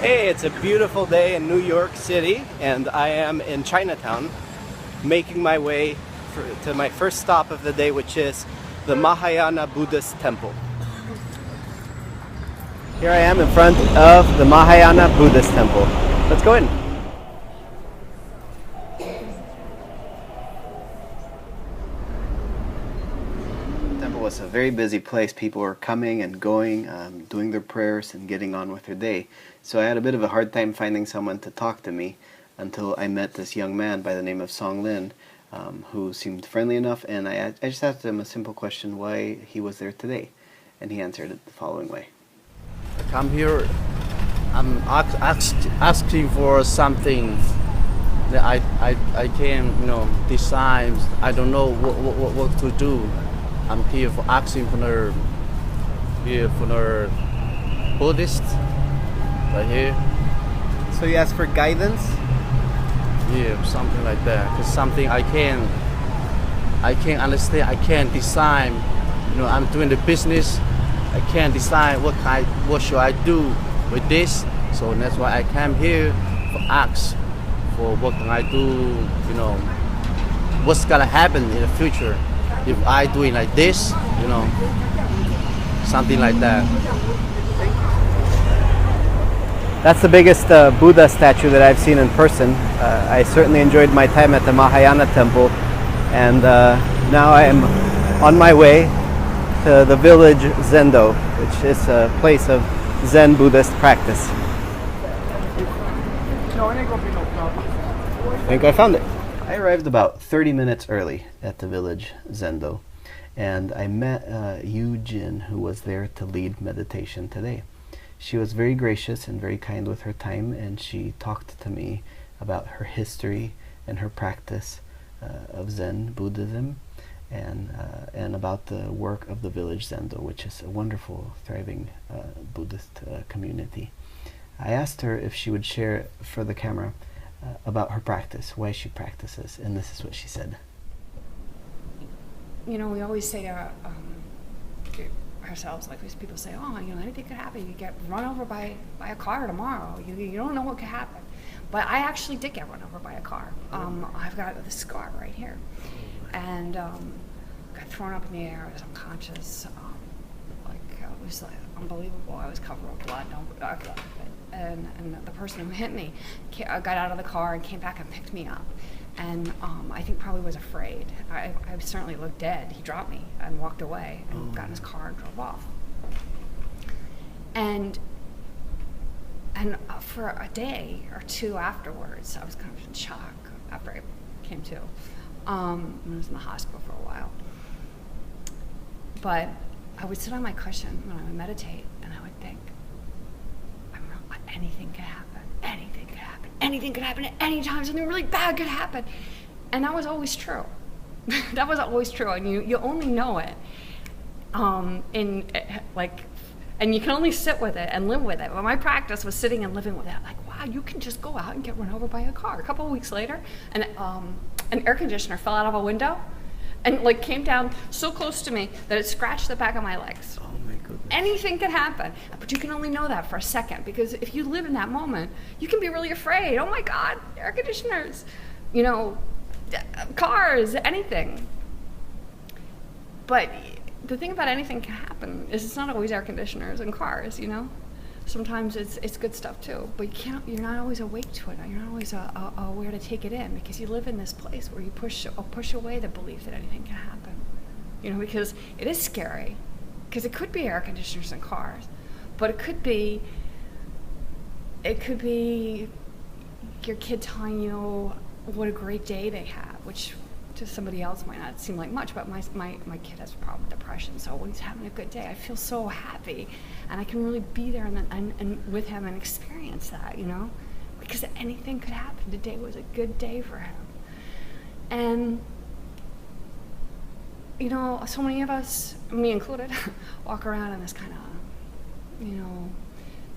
Hey, it's a beautiful day in New York City, and I am in Chinatown making my way to my first stop of the day, which is the Mahayana Buddhist Temple. Here I am in front of the Mahayana Buddhist Temple. Let's go in. The temple was a very busy place. People were coming and going, doing their prayers and getting on with their day. So I had a bit of a hard time finding someone to talk to me until I met this young man by the name of Song Lin, who seemed friendly enough, and I just asked him a simple question, why he was there today, and he answered it the following way. I come here, I'm asking for something that I can, decide. I don't know what to do. I'm here for asking for the Buddhist right here. So you asked for guidance? Yeah, something like that. Cause something I can't understand. I can't decide. I'm doing the business. I can't decide what should I do with this. So that's why I came here for ask for what can I do. What's gonna happen in the future if I do it like this. Something like that. That's the biggest Buddha statue that I've seen in person. I certainly enjoyed my time at the Mahayana Temple, and now I am on my way to the village Zendo, which is a place of Zen Buddhist practice. I think I found it. I arrived about 30 minutes early at the village Zendo, and I met Yu Jin, who was there to lead meditation today. She was very gracious and very kind with her time, and she talked to me about her history and her practice of Zen Buddhism, and about the work of the village Zendo, which is a wonderful, thriving Buddhist community. I asked her if she would share for the camera about her practice, why she practices, and this is what she said. We always say to ourselves, like these people say, anything could happen. You get run over by a car tomorrow. You don't know what could happen. But I actually did get run over by a car. I've got this scar right here. And got thrown up in the air. I was unconscious. It was unbelievable. I was covered with blood. And the person who hit me got out of the car and came back and picked me up. And I think probably was afraid. I certainly looked dead. He dropped me and walked away and got in his car and drove off. And for a day or two afterwards, I was kind of in shock after I came to. I was in the hospital for a while. But I would sit on my cushion when I would meditate, and I would think, anything could happen. Anything could happen. Anything could happen at any time. Something really bad could happen. And that was always true. That was always true. And you only know it. And you can only sit with it and live with it. Well, my practice was sitting and living with it. Like, wow, you can just go out and get run over by a car. A couple of weeks later, an air conditioner fell out of a window and came down so close to me that it scratched the back of my legs. Oh my goodness. Anything could happen, but you can only know that for a second, because if you live in that moment, you can be really afraid. Oh my God, air conditioners, cars, anything. But the thing about anything can happen is it's not always air conditioners and cars, Sometimes it's good stuff too, but you're not always awake to it. You're not always aware to take it in, because you live in this place where you push away the belief that anything can happen. Because it is scary, because it could be air conditioners and cars, but it could be your kid telling you what a great day they have, which to somebody else might not seem like much, but my kid has a problem with depression, so when he's having a good day, I feel so happy, and I can really be there and with him and experience that, because anything could happen. Today was a good day for him. And so many of us, me included, walk around in this kind of,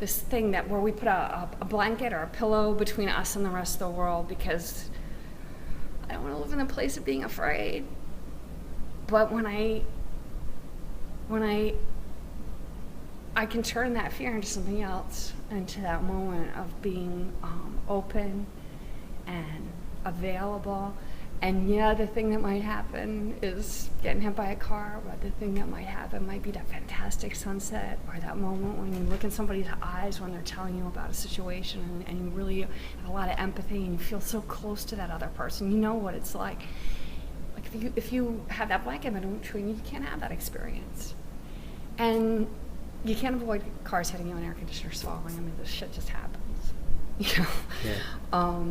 this thing where we put a blanket or a pillow between us and the rest of the world, because I don't want to live in a place of being afraid. But when I I can turn that fear into something else, into that moment of being open and available. And yeah, the thing that might happen is getting hit by a car, but the thing that might happen might be that fantastic sunset, or that moment when you look in somebody's eyes when they're telling you about a situation, and you really have a lot of empathy and you feel so close to that other person. You know what it's like. Like if you have that blanket in between you, can't have that experience. And you can't avoid cars hitting you and air conditioners falling. I mean, this shit just happens, you know. Yeah.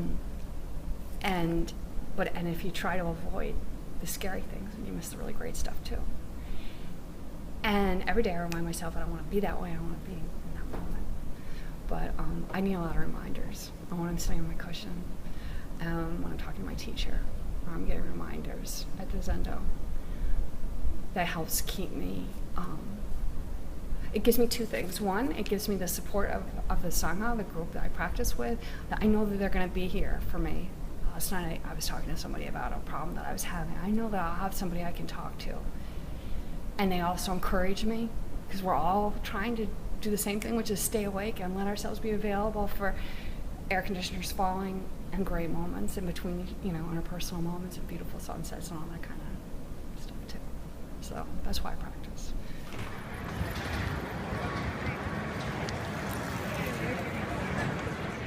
And if you try to avoid the scary things, you miss the really great stuff too. And every day I remind myself I don't want to be that way. I don't want to be in that moment. But I need a lot of reminders. When I'm sitting on my cushion, when I'm talking to my teacher, I'm getting reminders at the Zendo. That helps keep me. It gives me two things. One, it gives me the support of the Sangha, the group that I practice with. That I know that they're going to be here for me. Last night I was talking to somebody about a problem that I was having. I know that I'll have somebody I can talk to. And they also encourage me, because we're all trying to do the same thing, which is stay awake and let ourselves be available for air conditioners falling and great moments in between, interpersonal moments and beautiful sunsets and all that kind of stuff too. So that's why I practice.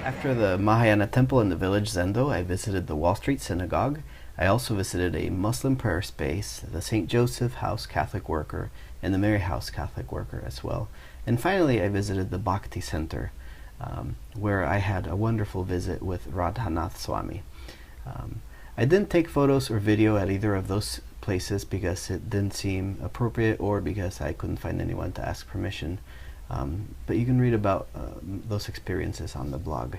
After the Mahayana temple in the village Zendo, I visited the Wall Street Synagogue. I also visited a Muslim prayer space, the St. Joseph House Catholic Worker, and the Mary House Catholic Worker as well. And finally, I visited the Bhakti Center, where I had a wonderful visit with Radhanath Swami. I didn't take photos or video at either of those places because it didn't seem appropriate or because I couldn't find anyone to ask permission. But you can read about those experiences on the blog.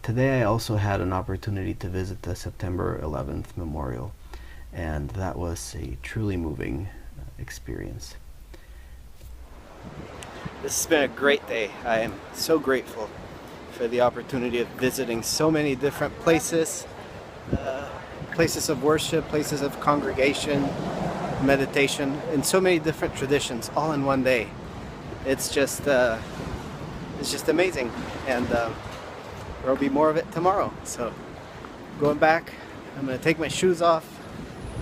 Today I also had an opportunity to visit the September 11th memorial, and that was a truly moving experience. This has been a great day. I am so grateful for the opportunity of visiting so many different places, places of worship, places of congregation, meditation, and so many different traditions all in one day. It's just amazing, and there'll be more of it tomorrow. So going back, I'm going to take my shoes off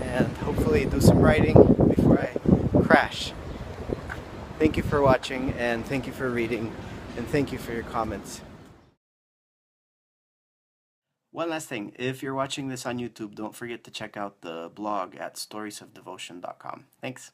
and hopefully do some writing before I crash. Thank you for watching, and thank you for reading, and thank you for your comments. One last thing, if you're watching this on YouTube, don't forget to check out the blog at storiesofdevotion.com. Thanks.